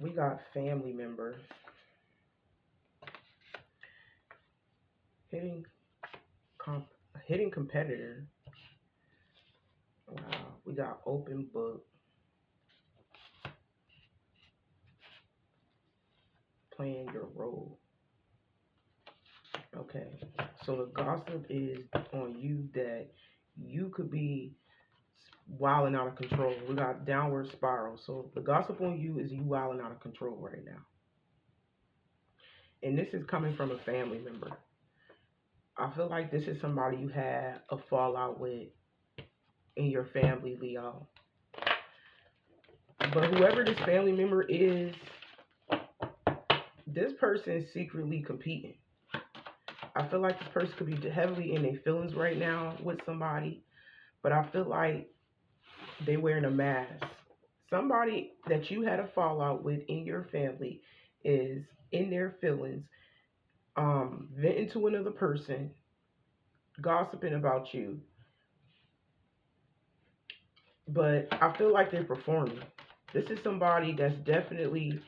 We got family member, hitting comp, hitting competitor. Wow. We got open book, playing your role. Okay. So the gossip is on you that you could be wilding out of control. We got downward spiral. So the gossip on you is you wilding out of control right now. And this is coming from a family member. I feel like this is somebody you had a fallout with in your family, Leo. But whoever this family member is, this person is secretly competing. I feel like this person could be heavily in their feelings right now with somebody, but I feel like they wearing a mask. Somebody that you had a fallout with in your family is in their feelings, venting to another person, gossiping about you. But I feel like they're performing. This is somebody that's definitely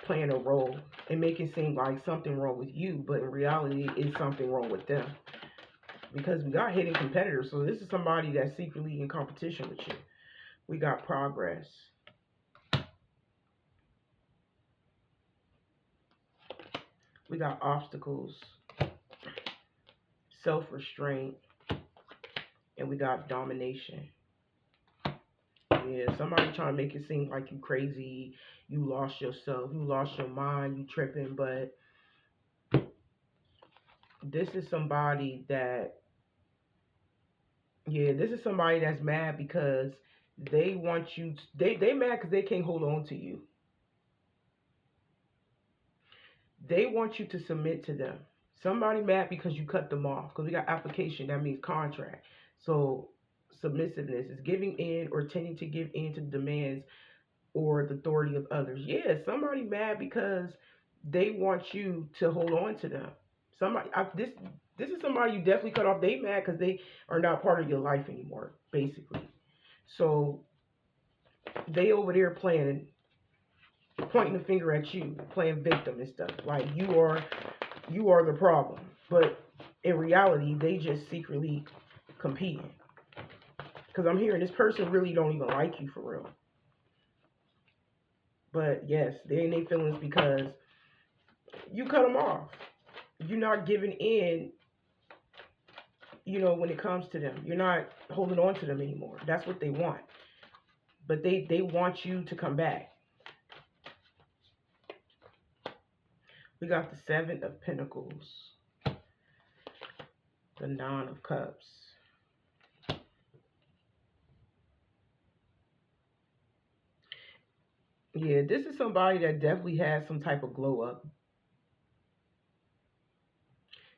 playing a role and making it seem like something wrong with you, but in reality, it's something wrong with them. Because we got hidden competitors, so this is somebody that's secretly in competition with you. We got progress. We got obstacles, self restraint, and we got domination. Yeah, somebody trying to make it seem like you crazy, you lost yourself, you lost your mind, you tripping, but this is somebody that, yeah, this is somebody that's mad because they want you, they mad because they can't hold on to you. They want you to submit to them. Somebody mad because you cut them off, because we got application, that means contract. So submissiveness is giving in or tending to give in to the demands or the authority of others. Yeah, somebody mad because they want you to hold on to them. This is somebody you definitely cut off. They mad because they are not part of your life anymore, basically. So they over there playing, pointing the finger at you, playing victim and stuff. Like you are the problem. But in reality, they just secretly competing. Because I'm hearing this person really don't even like you for real. But yes, they in their feelings because you cut them off. You're not giving in, when it comes to them. You're not holding on to them anymore. That's what they want. But they want you to come back. We got the Seven of Pentacles, the Nine of Cups. Yeah, this is somebody that definitely has some type of glow up.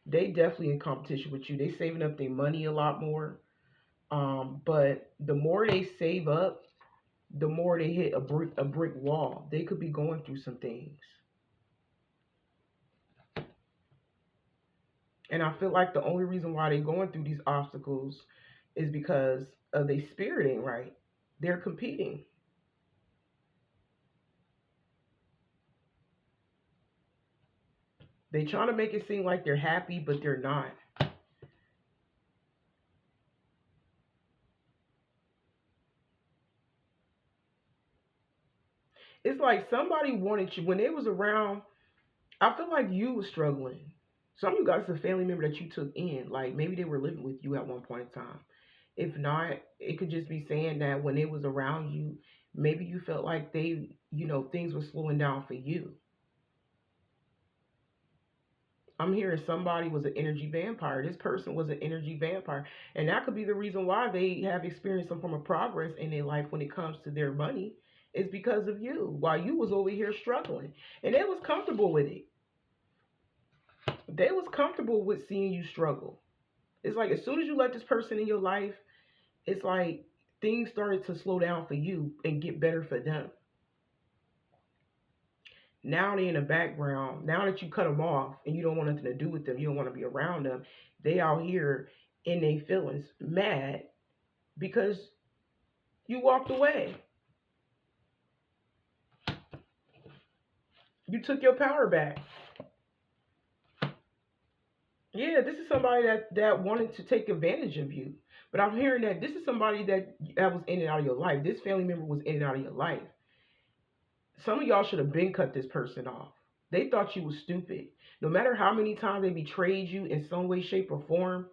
They definitely in competition with you. They saving up their money a lot more. But the more they save up, the more they hit a brick wall. They could be going through some things. And I feel like the only reason why they're going through these obstacles is because of their spirit ain't right. They're competing. They trying to make it seem like they're happy, but they're not. It's like somebody wanted you when they was around. I feel like you was struggling. Some of you guys is a family member that you took in. Like maybe they were living with you at one point in time. If not, it could just be saying that when they was around you, maybe you felt like things were slowing down for you. I'm hearing somebody was an energy vampire. This person was an energy vampire. And that could be the reason why they have experienced some form of progress in their life when it comes to their money. Is because of you. While you was over here struggling. And they was comfortable with it. They was comfortable with seeing you struggle. It's like as soon as you let this person in your life, it's like things started to slow down for you and get better for them. Now they in the background. Now that you cut them off and you don't want nothing to do with them, you don't want to be around them. They out here in their feelings, mad because you walked away. You took your power back. Yeah, this is somebody that wanted to take advantage of you. But I'm hearing that this is somebody that was in and out of your life. This family member was in and out of your life. Some of y'all should have been cut this person off. They thought you was stupid. No matter how many times they betrayed you in some way, shape, or form,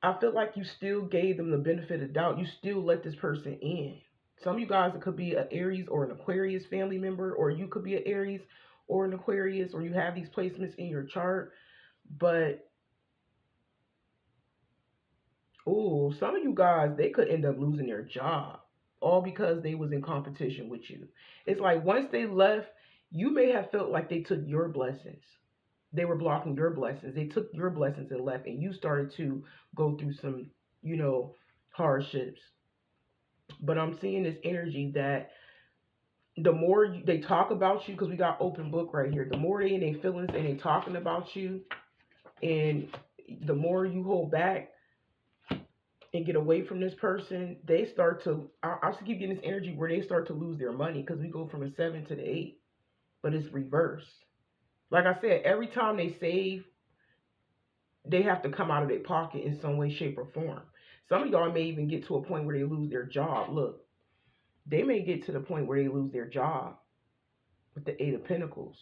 I feel like you still gave them the benefit of doubt. You still let this person in. Some of you guys, it could be an Aries or an Aquarius family member, or you could be an Aries or an Aquarius, or you have these placements in your chart. But, oh, some of you guys, they could end up losing their job, all because they was in competition with you. It's like once they left, you may have felt like they took your blessings. They were blocking your blessings. They took your blessings and left, and you started to go through some, hardships. But I'm seeing this energy that the more they talk about you, because we got open book right here, the more they in their feelings and they talking about you, and the more you hold back and get away from this person, they start to, I just keep getting this energy where they start to lose their money, because we go from a 7 to the 8, but it's reverse. Like I said, every time they save, they have to come out of their pocket in some way, shape, or form. Some of y'all may even get to a point where they lose their job. Look, they may get to the point where they lose their job with the 8 of Pentacles.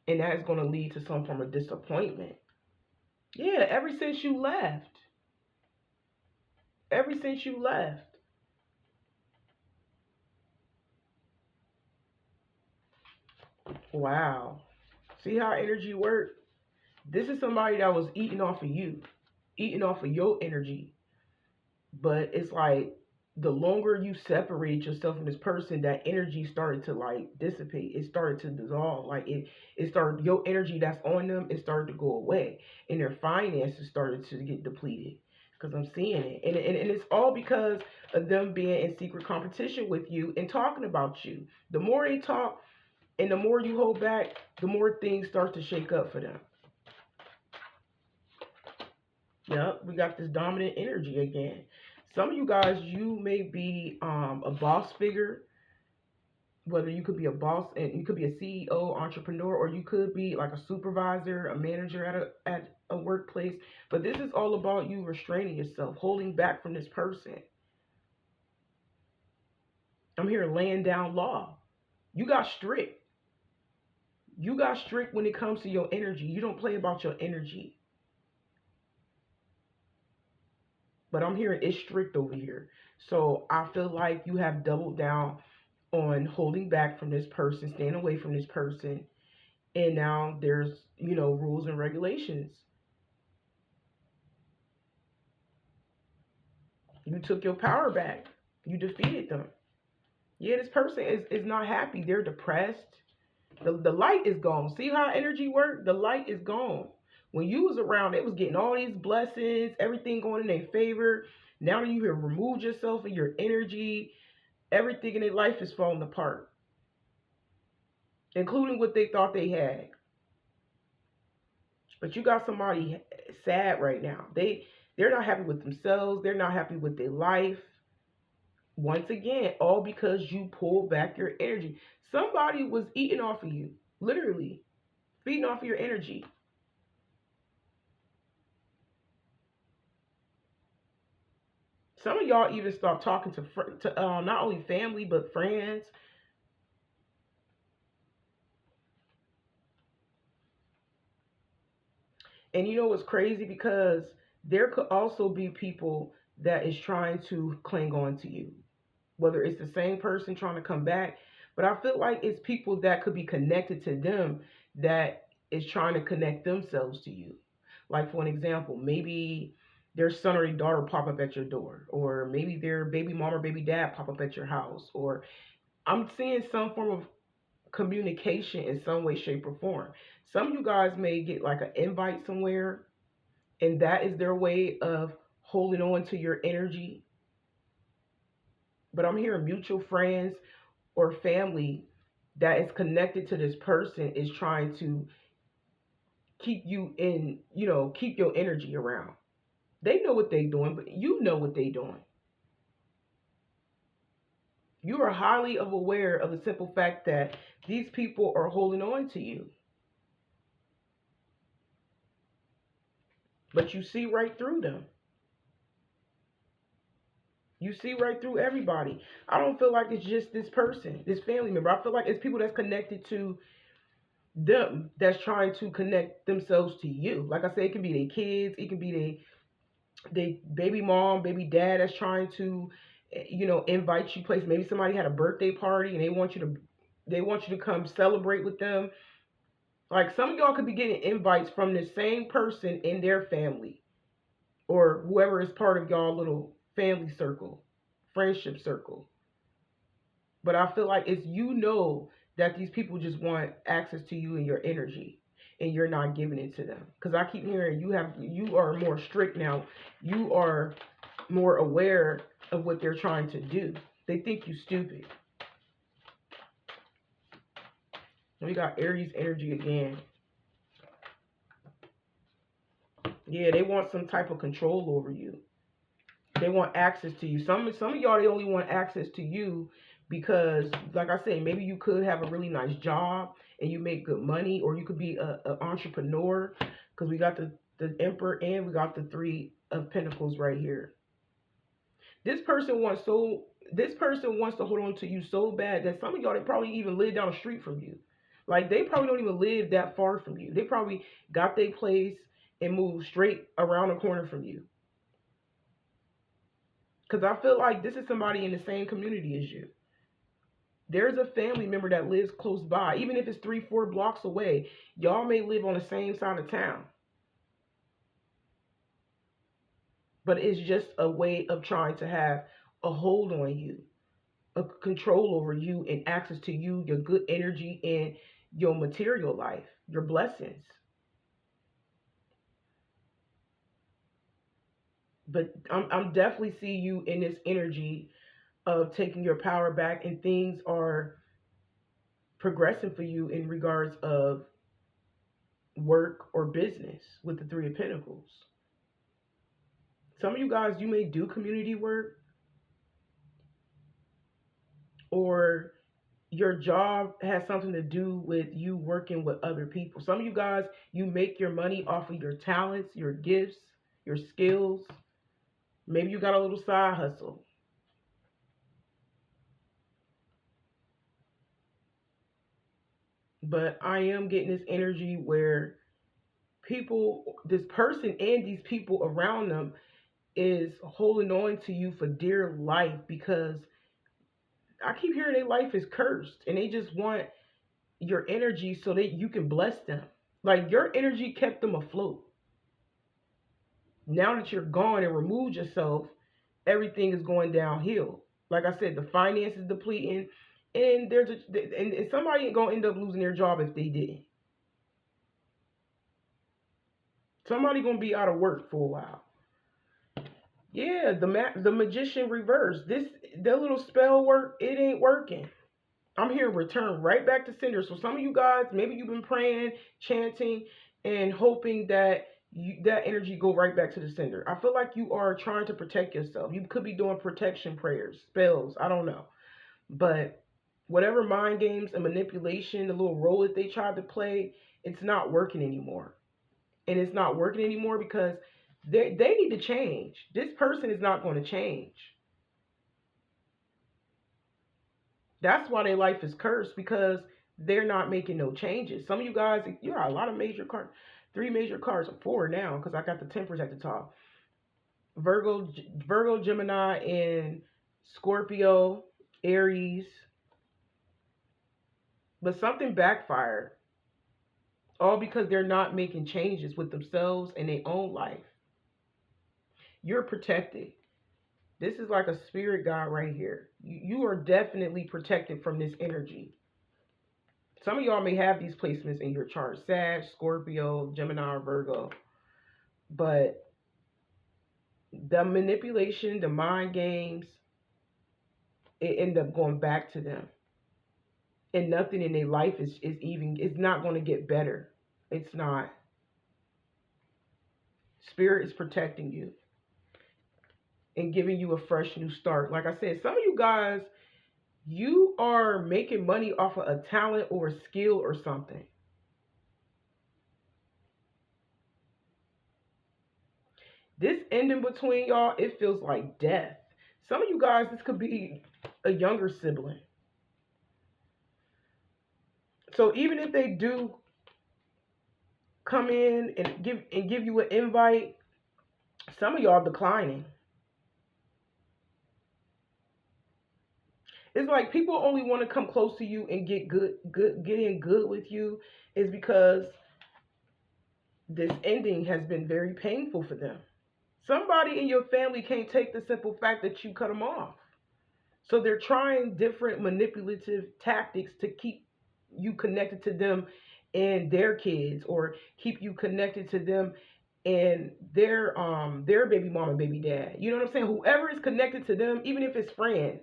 And that is going to lead to some form of disappointment. Yeah, ever since you left. Ever since you left. Wow. See how energy works? This is somebody that was eating off of you. Eating off of your energy. But it's like the longer you separate yourself from this person, that energy started to like dissipate. It started to dissolve. Like it started, your energy that's on them, it started to go away. And their finances started to get depleted. Because I'm seeing it. And it's all because of them being in secret competition with you and talking about you. The more they talk and the more you hold back, the more things start to shake up for them. Yep, we got this dominant energy again. Some of you guys, you may be a boss figure, whether you could be a boss and you could be a CEO, entrepreneur, or you could be like a supervisor, a manager at a workplace. But this is all about you restraining yourself, holding back from this person. I'm here laying down law. You got strict. You got strict when it comes to your energy. You don't play about your energy. But I'm hearing it's strict over here. So I feel like you have doubled down on holding back from this person, staying away from this person. And now there's, rules and regulations. You took your power back. You defeated them. Yeah, this person is not happy. They're depressed. The light is gone. See how energy works? The light is gone. When you was around, they was getting all these blessings, everything going in their favor. Now that you have removed yourself and your energy, everything in their life is falling apart, including what they thought they had. But you got somebody sad right now. They're not happy with themselves. They're not happy with their life. Once again, all because you pulled back your energy. Somebody was eating off of you, literally feeding off of your energy. Some of y'all even start talking to not only family but friends. And you know what's crazy? Because there could also be people that is trying to cling on to you, whether it's the same person trying to come back. But I feel like it's people that could be connected to them that is trying to connect themselves to you. Like, for an example, maybe their son or their daughter pop up at your door, or maybe their baby mom or baby dad pop up at your house, or I'm seeing some form of communication in some way, shape, or form. Some of you guys may get like an invite somewhere, and that is their way of holding on to your energy. But I'm hearing mutual friends or family that is connected to this person is trying to keep you in, keep your energy around. They know what they're doing, but you know what they're doing. You are highly aware of the simple fact that these people are holding on to you. But you see right through them. You see right through everybody. I don't feel like it's just this person, this family member. I feel like it's people that's connected to them that's trying to connect themselves to you. Like I said, it can be their kids, it can be their baby mom, baby dad that's trying to, invite you place. Maybe somebody had a birthday party and they want you to come celebrate with them. Like some of y'all could be getting invites from the same person in their family or whoever is part of y'all little family circle, friendship circle. But I feel like it's that these people just want access to you and your energy and you're not giving it to them. Because I keep hearing you are more strict now. You are more aware of what they're trying to do. They think you stupid. We got Aries energy again. Yeah, they want some type of control over you. They want access to you. Some of y'all, they only want access to you because, like I said, maybe you could have a really nice job and you make good money, or you could be an entrepreneur. Because we got the Emperor and we got the Three of Pentacles right here. This person wants to hold on to you so bad that some of y'all, they probably even live down the street from you. Like they probably don't even live that far from you. They probably got their place and moved straight around the corner from you. Because I feel like this is somebody in the same community as you. There's a family member that lives close by. Even if it's 3-4 blocks away, y'all may live on the same side of town. But it's just a way of trying to have a hold on you, a control over you and access to you, your good energy and your material life, your blessings. But I'm definitely seeing you in this energy of taking your power back, and things are progressing for you in regards of work or business with the Three of Pentacles. Some of you guys, you may do community work, or your job has something to do with you working with other people. Some of you guys, you make your money off of your talents, your gifts, your skills. Maybe you got a little side hustle. But I am getting this energy where this person and these people around them is holding on to you for dear life, because I keep hearing their life is cursed and they just want your energy so that you can bless them. Like your energy kept them afloat. Now that you're gone and removed yourself, everything is going downhill. Like I said, the finances depleting, and and somebody ain't gonna end up losing their job if they didn't. Somebody gonna be out of work for a while. Yeah, the magician reverse. The little spell work, it ain't working. I'm here return right back to sender. So some of you guys, maybe you've been praying, chanting, and hoping that that energy go right back to the sender. I feel like you are trying to protect yourself. You could be doing protection prayers, spells, I don't know. But whatever mind games and manipulation, the little role that they tried to play, it's not working anymore. And it's not working anymore because they need to change. This person is not going to change. That's why their life is cursed, because they're not making no changes. Some of you guys, you got a lot of major cards, 3 major cards, 4 now, because I got the Temperance at the top. Virgo, Gemini, and Scorpio, Aries. But something backfired. All because they're not making changes with themselves and their own life. You're protected. This is like a spirit guide right here. You are definitely protected from this energy. Some of y'all may have these placements in your chart. Sag, Scorpio, Gemini, or Virgo. But the manipulation, the mind games, it end up going back to them. And nothing in their life is not going to get better. It's not. Spirit is protecting you and giving you a fresh new start. Like I said, some of you guys, You are making money off of a talent or a skill or something. This ending between y'all, it feels like death. Some of you guys, this could be a younger sibling. So even if they do come in and give you an invite, some of y'all declining. It's like people only want to come close to you and get in good with you is because this ending has been very painful for them. Somebody in your family can't take the simple fact that you cut them off. So they're trying different manipulative tactics to keep you connected to them and their kids, or keep you connected to them and their baby mom and baby dad. You know what I'm saying? Whoever is connected to them, even if it's friends,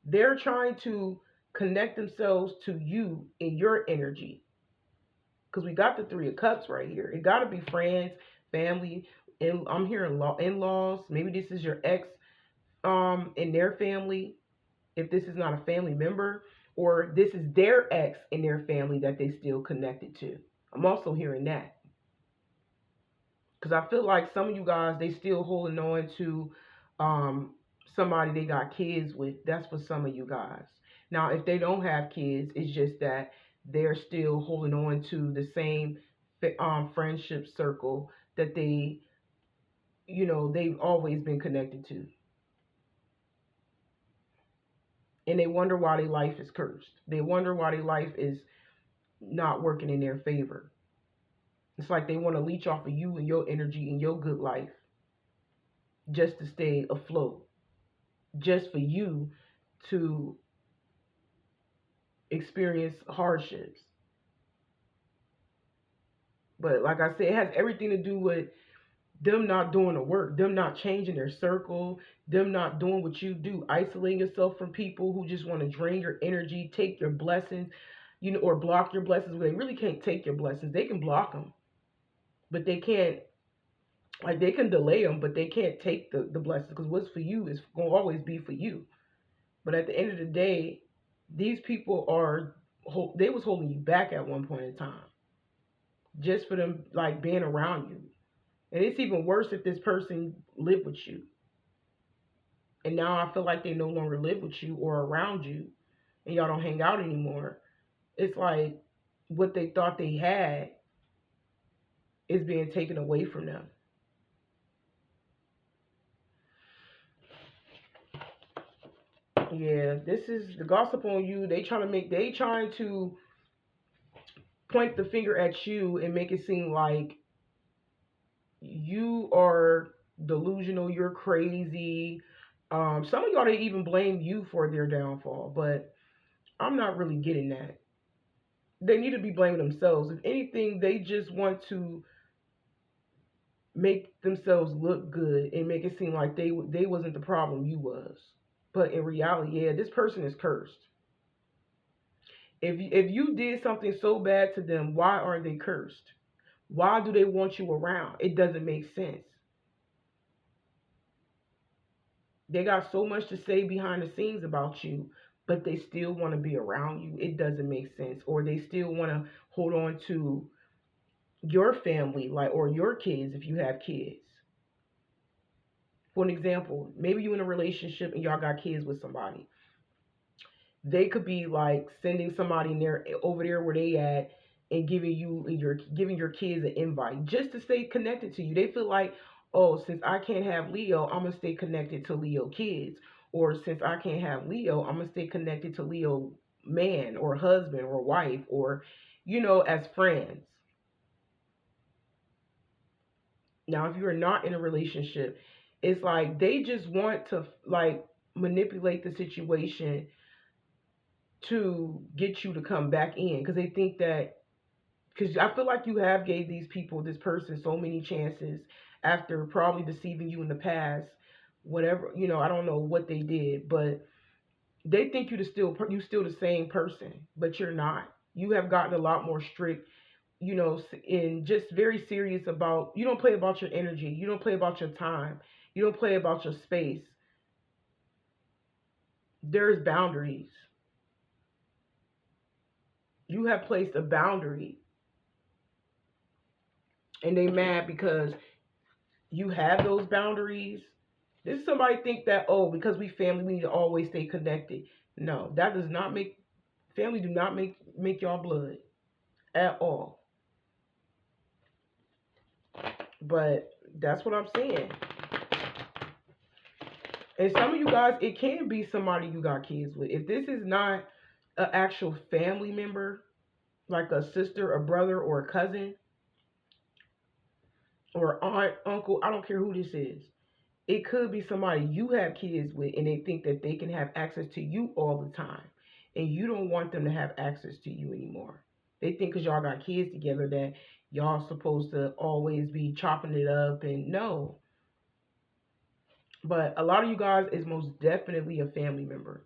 they're trying to connect themselves to you in your energy. Because we got the Three of Cups right here. It got to be friends, family, and I'm hearing in-laws. Maybe this is your ex in their family, if this is not a family member, or this is their ex in their family that they still connected to. I'm also hearing that. Because I feel like some of you guys, they still holding on to um, somebody they got kids with. That's for some of you guys. Now, if they don't have kids, it's just that they're still holding on to the same friendship circle that they've always been connected to. And they wonder why their life is cursed. They wonder why their life is not working in their favor. It's like they want to leech off of you and your energy and your good life just to stay afloat, just for you to experience hardships. But like I said, it has everything to do with them not doing the work, them not changing their circle, them not doing what you do, isolating yourself from people who just want to drain your energy, take your blessings, or block your blessings. They really can't take your blessings. They can block them, but they can't, like, they can delay them, but they can't take the blessings, because what's for you is going to always be for you. But at the end of the day, these people they was holding you back at one point in time just for them, like, being around you. And it's even worse if this person lived with you. And now I feel like they no longer live with you or around you, and y'all don't hang out anymore. It's like what they thought they had is being taken away from them. Yeah, this is the gossip on you. They trying to point the finger at you and make it seem like you are delusional, you're crazy. Some of y'all, they even blame you for their downfall, but I'm not really getting that. They need to be blaming themselves. If anything, they just want to make themselves look good and make it seem like they wasn't the problem, you was. But in reality, yeah, this person is cursed. If you did something so bad to them, why are they cursed? Why do they want you around? It doesn't make sense. They got so much to say behind the scenes about you, but they still want to be around you. It doesn't make sense. Or they still want to hold on to your family, like, or your kids if you have kids. For an example, maybe you in a relationship and y'all got kids with somebody. They could be like sending somebody in there over there where they at and giving your kids an invite just to stay connected to you. They feel like, oh, since I can't have Leo, I'm gonna stay connected to Leo kids. Or since I can't have Leo, I'm gonna stay connected to Leo man or husband or wife, or as friends. Now, if you're not in a relationship, it's like they just want to, like, manipulate the situation to get you to come back in, because they think that, because I feel like you have gave this person so many chances after probably deceiving you in the past, whatever, I don't know what they did, but they think you still the same person, but you're not. You have gotten a lot more strict, and just very serious about, you don't play about your energy, you don't play about your time, you don't play about your space. There's boundaries. You have placed a boundary, and they mad because you have those boundaries. This somebody think that, oh, because we family, we need to always stay connected. No, that does not make family do not make y'all blood at all. But that's what I'm saying. And some of you guys, it can be somebody you got kids with. If this is not an actual family member, like a sister, a brother, or a cousin, or aunt, uncle, I don't care who this is. It could be somebody you have kids with and they think that they can have access to you all the time. And you don't want them to have access to you anymore. They think because y'all got kids together that y'all supposed to always be chopping it up, and no. But a lot of you guys is most definitely a family member.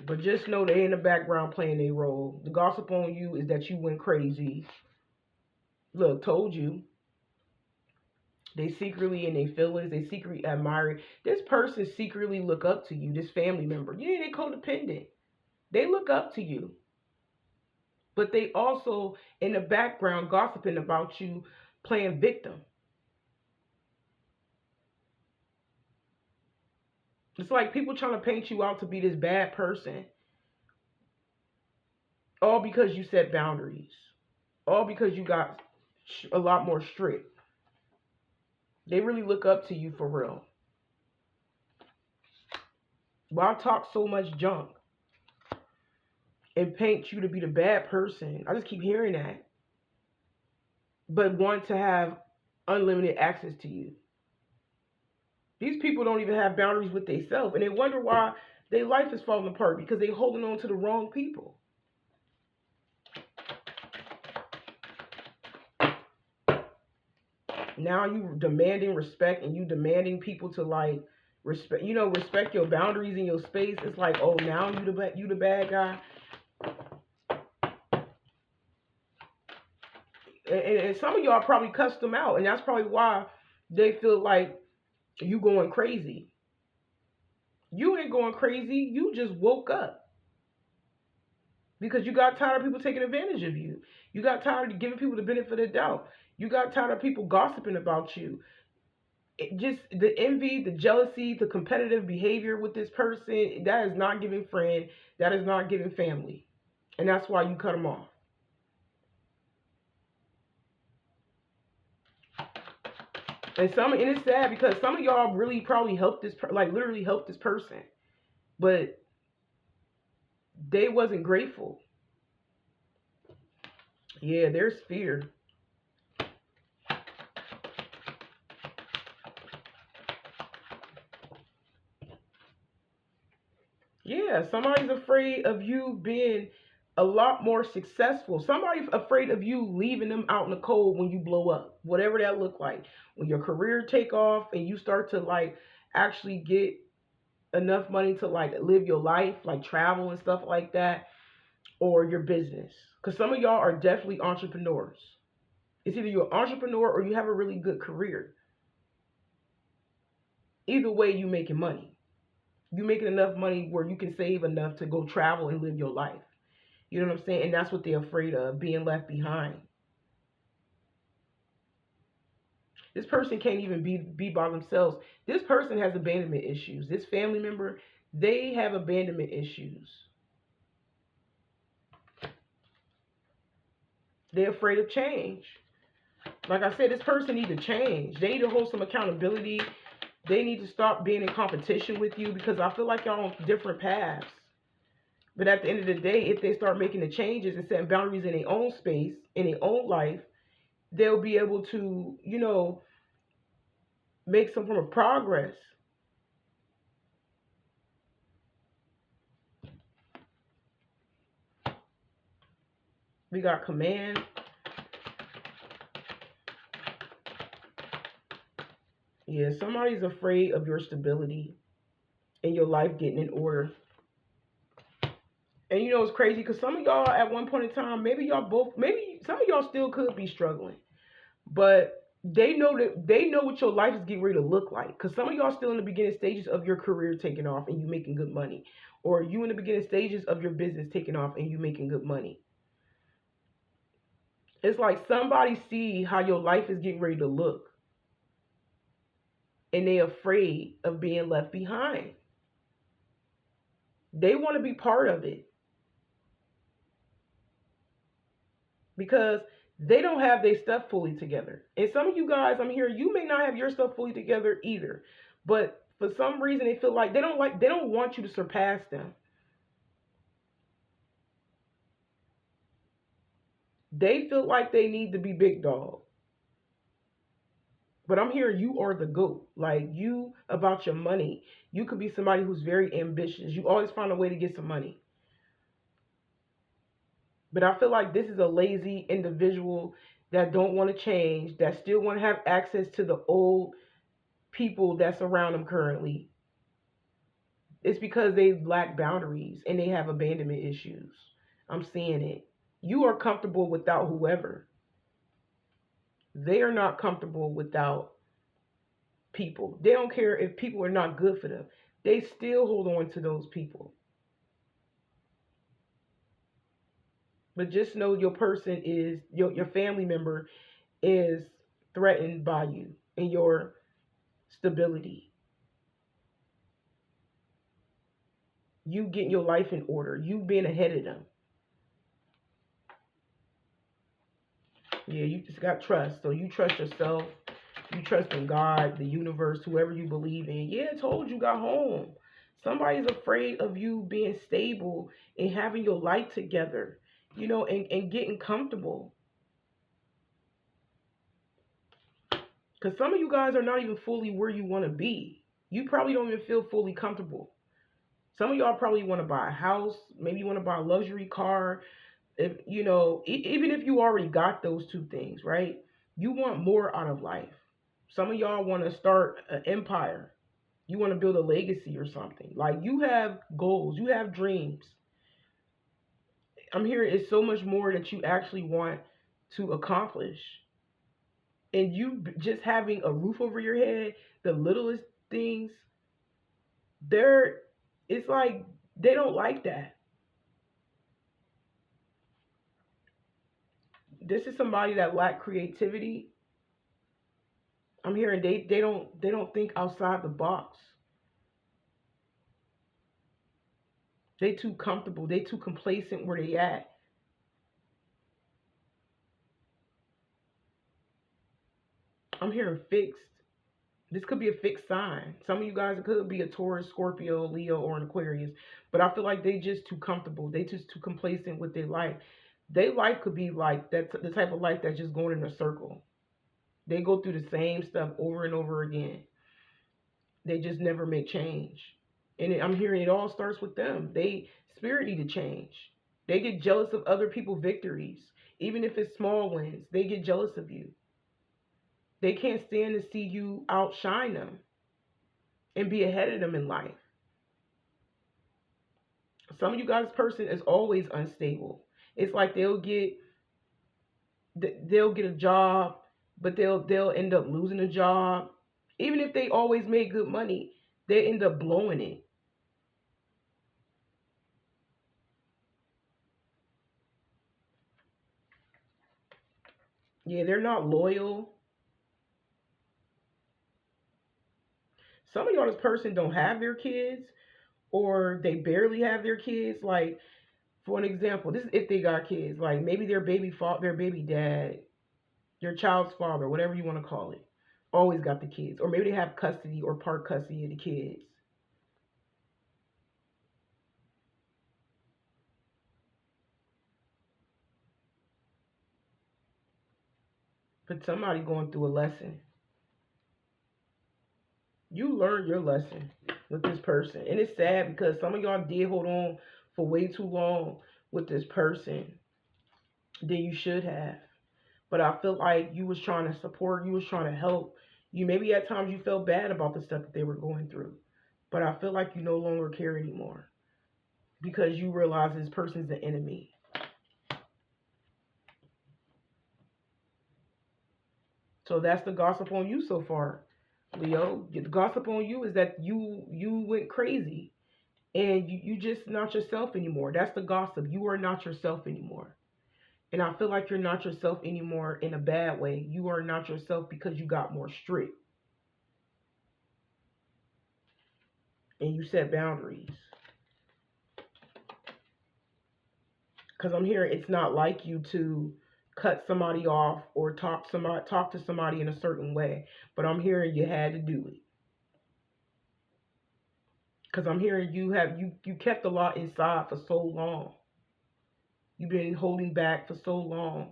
But just know they in the background playing their role. The gossip on you is that you went crazy. Look, told you. They secretly in their feelings. They secretly admire. This person secretly look up to you. This family member. Yeah, they codependent. They look up to you. But they also in the background gossiping about you, playing victim. It's like people trying to paint you out to be this bad person. All because you set boundaries. All because you got a lot more strict. They really look up to you for real. Why talk so much junk and paint you to be the bad person? I just keep hearing that. But want to have unlimited access to you. These people don't even have boundaries with themselves, and they wonder why their life is falling apart because they're holding on to the wrong people. Now you demanding respect, and you demanding people to like respect, respect your boundaries and your space. It's like, oh, now you the bad guy. And some of y'all probably cussed them out, and that's probably why they feel like you going crazy. You ain't going crazy. You just woke up because you got tired of people taking advantage of you. You got tired of giving people the benefit of the doubt. You got tired of people gossiping about you. Just the envy, the jealousy, the competitive behavior with this person, that is not giving friend. That is not giving family. And that's why you cut them off. And it's sad because some of y'all really probably helped this, like literally helped this person, but they wasn't grateful. Yeah, there's fear. Yeah, somebody's afraid of you being a lot more successful. Somebody's afraid of you leaving them out in the cold when you blow up, whatever that look like. When your career take off and you start to like actually get enough money to like live your life, like travel and stuff like that, or your business. Because some of y'all are definitely entrepreneurs. It's either you're an entrepreneur or you have a really good career. Either way, you making money. You making enough money where you can save enough to go travel and live your life. You know what I'm saying? And that's what they're afraid of, being left behind. This person can't even be by themselves. This person has abandonment issues. This family member, they have abandonment issues. They're afraid of change. Like I said, this person needs to change. They need to hold some accountability. They need to stop being in competition with you because I feel like y'all on different paths. But at the end of the day, if they start making the changes and setting boundaries in their own space, in their own life, they'll be able to, make some form of progress. We got command. Yeah, somebody's afraid of your stability and your life getting in order. And it's crazy because some of y'all at one point in time, maybe some of y'all still could be struggling. But They know what your life is getting ready to look like. Because some of y'all still in the beginning stages of your career taking off and you making good money, or you in the beginning stages of your business taking off and you making good money. It's like somebody see how your life is getting ready to look, and they afraid of being left behind. They want to be part of it because they don't have their stuff fully together. And some of you guys, I'm here, you may not have your stuff fully together either. But for some reason they feel like they don't want you to surpass them. They feel like they need to be big dog. But I'm here, you are the GOAT. Like, you about your money. You could be somebody who's very ambitious. You always find a way to get some money. But I feel like this is a lazy individual that don't want to change, that still want to have access to the old people that's around them currently. It's because they lack boundaries and they have abandonment issues. I'm seeing it. You are comfortable without whoever. They are not comfortable without people. They don't care if people are not good for them. They still hold on to those people. But just know your person is your family member is threatened by you and your stability. You getting your life in order. You being ahead of them. Yeah, you just got trust. So you trust yourself. You trust in God, the universe, whoever you believe in. Yeah, I told you got home. Somebody's afraid of you being stable and having your life together, and getting comfortable. Because some of you guys are not even fully where you want to be. You probably don't even feel fully comfortable. Some of y'all probably want to buy a house. Maybe you want to buy a luxury car. If even if you already got those two things, right? You want more out of life. Some of y'all want to start an empire. You want to build a legacy or something. Like, you have goals, you have dreams. I'm hearing it's so much more that you actually want to accomplish. And you just having a roof over your head, the littlest things, it's like they don't like that. This is somebody that lack creativity. I'm hearing they don't think outside the box. They too comfortable. They too complacent where they at. I'm hearing fixed. This could be a fixed sign. Some of you guys, it could be a Taurus, Scorpio, Leo, or an Aquarius. But I feel like they just too comfortable. They just too complacent with their life. Their life could be like that, the type of life that's just going in a circle. They go through the same stuff over and over again. They just never make change. And I'm hearing it all starts with them. They spirit need to change. They get jealous of other people's victories. Even if it's small wins, they get jealous of you. They can't stand to see you outshine them and be ahead of them in life. Some of you guys' person is always unstable. It's like they'll get a job, but they'll end up losing a job. Even if they always made good money, they end up blowing it. Yeah, they're not loyal. Some of y'all, this person don't have their kids, or they barely have their kids. Like, for an example, this is if they got kids. Like, maybe their baby dad, your child's father, whatever you want to call it, always got the kids, or maybe they have custody or part custody of the kids. But somebody going through a lesson. You learned your lesson with this person, and it's sad because some of y'all did hold on for way too long with this person than you should have. But I feel like you was trying to support, you was trying to help. You maybe at times you felt bad about the stuff that they were going through. But I feel like you no longer care anymore because you realize this person's the enemy. So that's the gossip on you so far, Leo. The gossip on you is that you went crazy and you just not yourself anymore. That's the gossip. You are not yourself anymore. And I feel like you're not yourself anymore in a bad way. You are not yourself because you got more strict and you set boundaries. Because I'm hearing it's not like you to cut somebody off or talk to somebody in a certain way, but I'm hearing you had to do it. Because I'm hearing you kept a lot inside for so long. You've been holding back for so long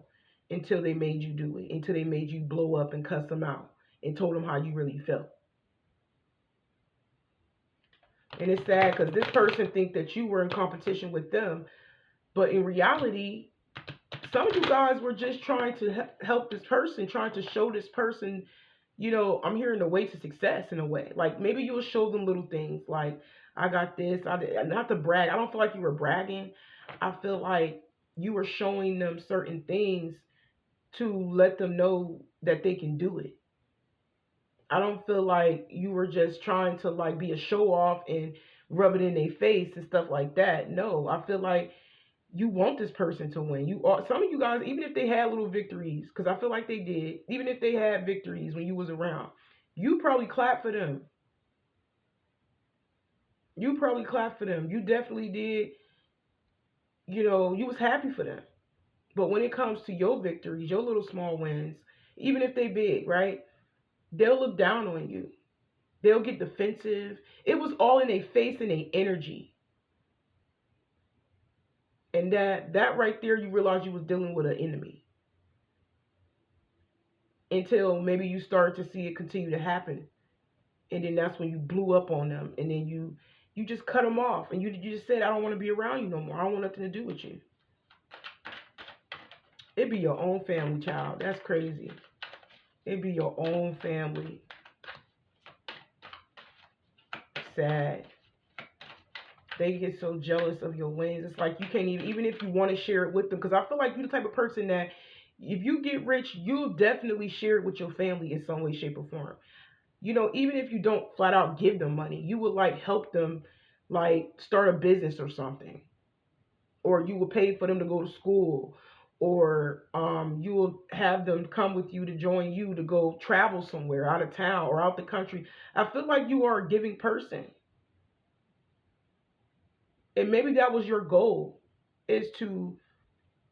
until they made you do it, until they made you blow up and cuss them out and told them how you really felt. And it's sad because this person think that you were in competition with them, but in reality, some of you guys were just trying to help this person, trying to show this person, I'm hearing the way to success in a way. Like maybe you'll show them little things like, I got this. I did, not to brag. I don't feel like you were bragging. I feel like you were showing them certain things to let them know that they can do it. I don't feel like you were just trying to like be a show off and rub it in their face and stuff like that. No, I feel like you want this person to win. You are some of you guys, even if they had little victories, because I feel like they did, even if they had victories when you was around, you probably clapped for them. You probably clapped for them. You definitely did. You was happy for them. But when it comes to your victories, your little small wins, even if they big, right? They'll look down on you. They'll get defensive. It was all in their face and their energy. And that right there, you realize you was dealing with an enemy. Until maybe you started to see it continue to happen. And then that's when you blew up on them. And then you just cut them off. And you just said, I don't want to be around you no more. I don't want nothing to do with you. It be your own family, child. That's crazy. It be your own family. Sad. They get so jealous of your wins. It's like you can't even if you want to share it with them. Because I feel like you're the type of person that if you get rich, you'll definitely share it with your family in some way, shape, or form. Even if you don't flat out give them money, you would like help them like start a business or something. Or you will pay for them to go to school. Or you will have them come with you to join you to go travel somewhere out of town or out the country. I feel like you are a giving person. And maybe that was your goal, is to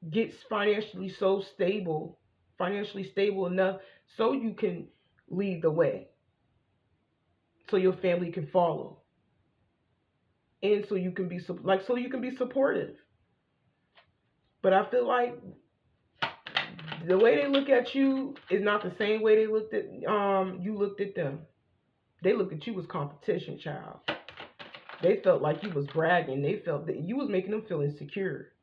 get financially stable enough so you can lead the way, so your family can follow, and so you can be supportive. But I feel like the way they look at you is not the same way they looked at you looked at them. They looked at you as competition, child. They felt like you was bragging. They felt that you was making them feel insecure.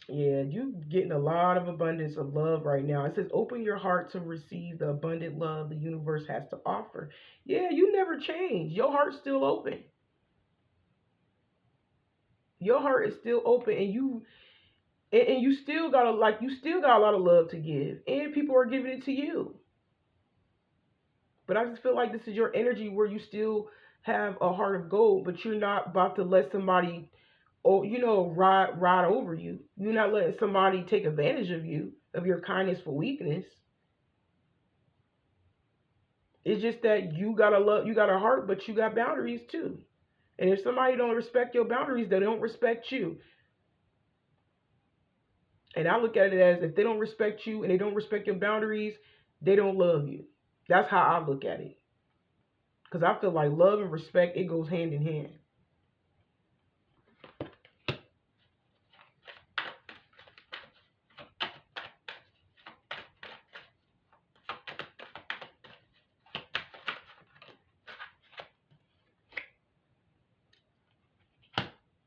Yeah, you getting a lot of abundance of love right now. It says, open your heart to receive the abundant love the universe has to offer. Yeah, you never change. Your heart's still open. Your heart is still open, and you still got a lot of love to give, and people are giving it to you. But I just feel like this is your energy where you still have a heart of gold, but you're not about to let somebody, ride over you. You're not letting somebody take advantage of you, of your kindness for weakness. It's just that you got a heart, but you got boundaries too. And if somebody don't respect your boundaries, they don't respect you. And I look at it as, if they don't respect you and they don't respect your boundaries, they don't love you. That's how I look at it. Because I feel like love and respect, it goes hand in hand.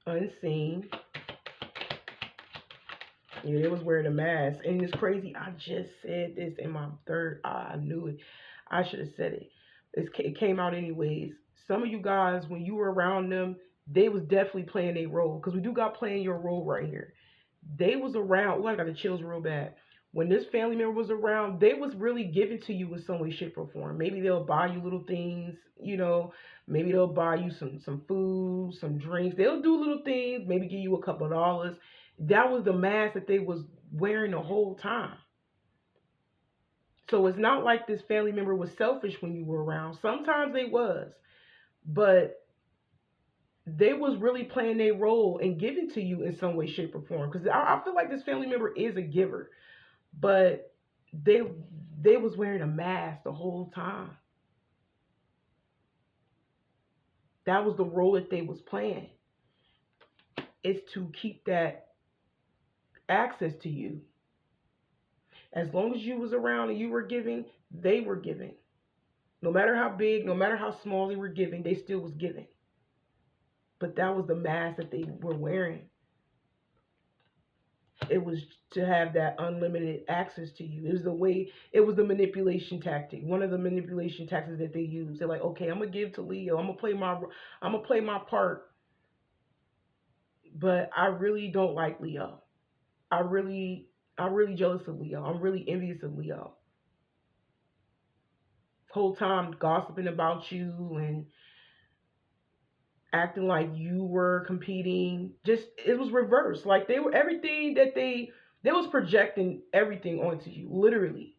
Unseen. Yeah, they was wearing a mask. And it's crazy. I just said this in my third eye. I knew it. I should have said it. It came out anyways. Some of you guys, when you were around them, they was definitely playing a role, because we do got playing your role right here. They was around. Oh, I got the chills real bad. When this family member was around, they was really giving to you in some way, shape, or form. Maybe they'll buy you little things, maybe they'll buy you some food, some drinks. They'll do little things, maybe give you a couple of dollars. That was the mask that they was wearing the whole time. So it's not like this family member was selfish when you were around. Sometimes they was, but they was really playing a role and giving to you in some way, shape, or form. Because I feel like this family member is a giver, but they they was wearing a mask the whole time. That was the role that they was playing. It's to keep that access to you. As long as you was around and you were giving, they were giving. No matter how big, no matter how small they were giving, they still was giving. But that was the mask that they were wearing. It was to have that unlimited access to you. It was the way, it was the manipulation tactic. One of the manipulation tactics that they use. They're like, okay, I'm gonna give to Leo. I'm gonna play my part. But I really don't like Leo. I really I'm really jealous of Leo. I'm really envious of Leo. Whole time gossiping about you and acting like you were competing. Just it was reversed. Like they were everything that they was projecting everything onto you, literally.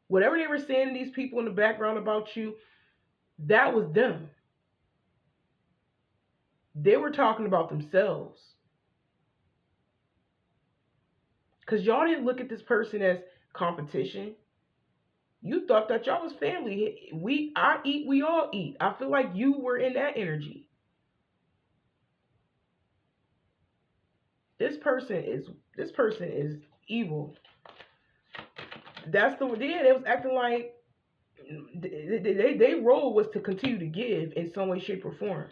Whatever they were saying to these people in the background about you, that was them. They were talking about themselves. Cause y'all didn't look at this person as competition. You thought that y'all was family. I eat, we all eat. I feel like you were in that energy. This person is evil. That's the yeah. They was acting like they role was to continue to give in some way, shape, or form.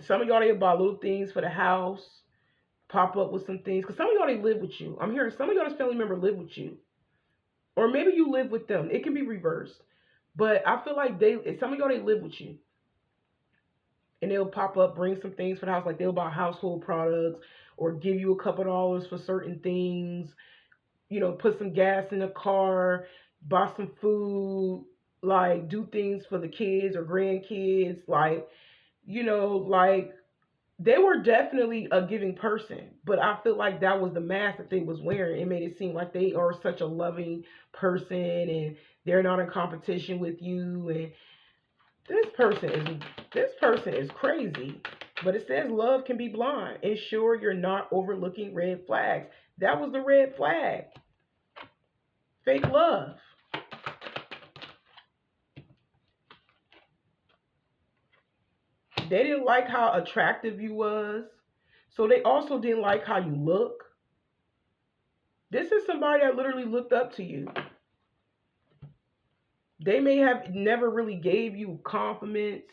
Some of y'all they buy little things for the house, pop up with some things. Cause some of y'all they live with you. I'm hearing some of y'all's family member live with you, or maybe you live with them. It can be reversed, but I feel like some of y'all they live with you, and they'll pop up, bring some things for the house. Like they'll buy household products or give you a couple dollars for certain things. Put some gas in the car, buy some food, like do things for the kids or grandkids, like they were definitely a giving person, but I feel like that was the mask that they was wearing. It made it seem like they are such a loving person and they're not in competition with you. And this person is crazy. But it says love can be blind. Ensure you're not overlooking red flags. That was the red flag. Fake love. They didn't like how attractive you was. So they also didn't like how you look. This is somebody that literally looked up to you. They may have never really gave you compliments.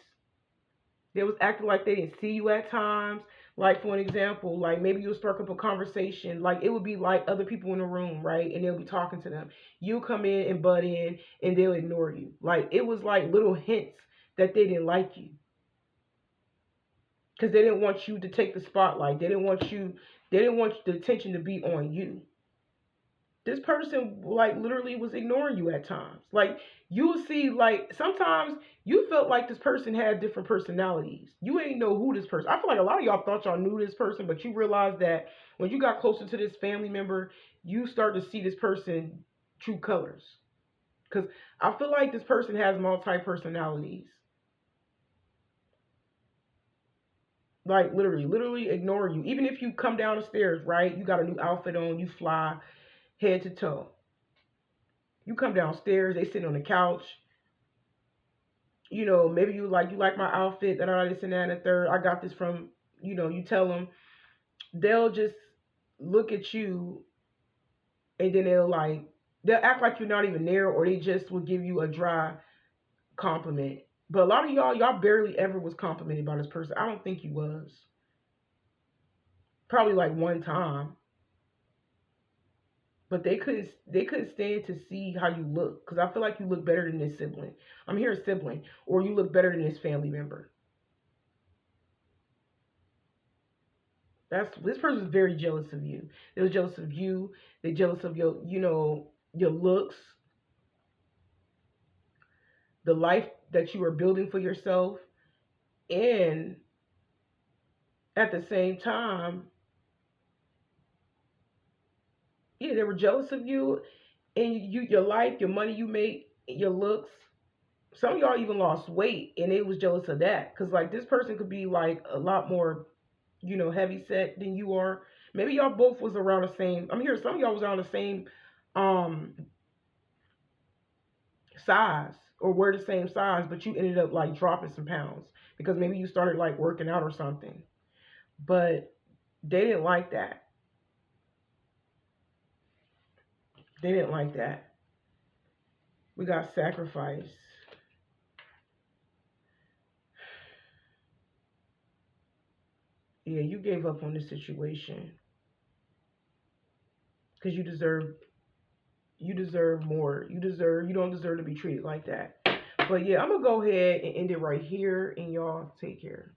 They was acting like they didn't see you at times. Like for an example, like maybe you'll start up a conversation. Like it would be like other people in the room, right? And they'll be talking to them. You come in and butt in and they'll ignore you. Like it was like little hints that they didn't like you. Because they didn't want you to take the spotlight. They didn't want the attention to be on you. This person like literally was ignoring you at times. Like you will see, like sometimes you felt like this person had different personalities. You ain't know who this person. I feel like a lot of y'all thought y'all knew this person, but you realized that when you got closer to this family member, you start to see this person true colors. Because I feel like this person has multi personalities. Like literally ignore you. Even if you come down the stairs, right? You got a new outfit on, you fly head to toe. You come downstairs, they sit on the couch. Maybe you like my outfit, this and that and the third. I got this from, you tell them. They'll just look at you and then they'll act like you're not even there, or they just will give you a dry compliment. But a lot of y'all barely ever was complimented by this person. I don't think you was. Probably like one time. But they couldn't stand to see how you look, because I feel like you look better than this sibling. I'm here a sibling, or you look better than this family member. This person is very jealous of you. They're jealous of you. They're jealous of your, your looks, the life that you are building for yourself, and at the same time, yeah, they were jealous of you and your life, your money you make, your looks. Some of y'all even lost weight, and they was jealous of that. Cause like this person could be like a lot more, heavy set than you are. Maybe y'all both was around the same. I'm here. Some of y'all was around the same um size, or were the same size, but you ended up like dropping some pounds because maybe you started like working out or something. But they didn't like that. They didn't like that. We got sacrifice. Yeah, you gave up on this situation because you deserve more. You don't deserve to be treated like that. But yeah, I'm gonna go ahead and end it right here, and y'all take care.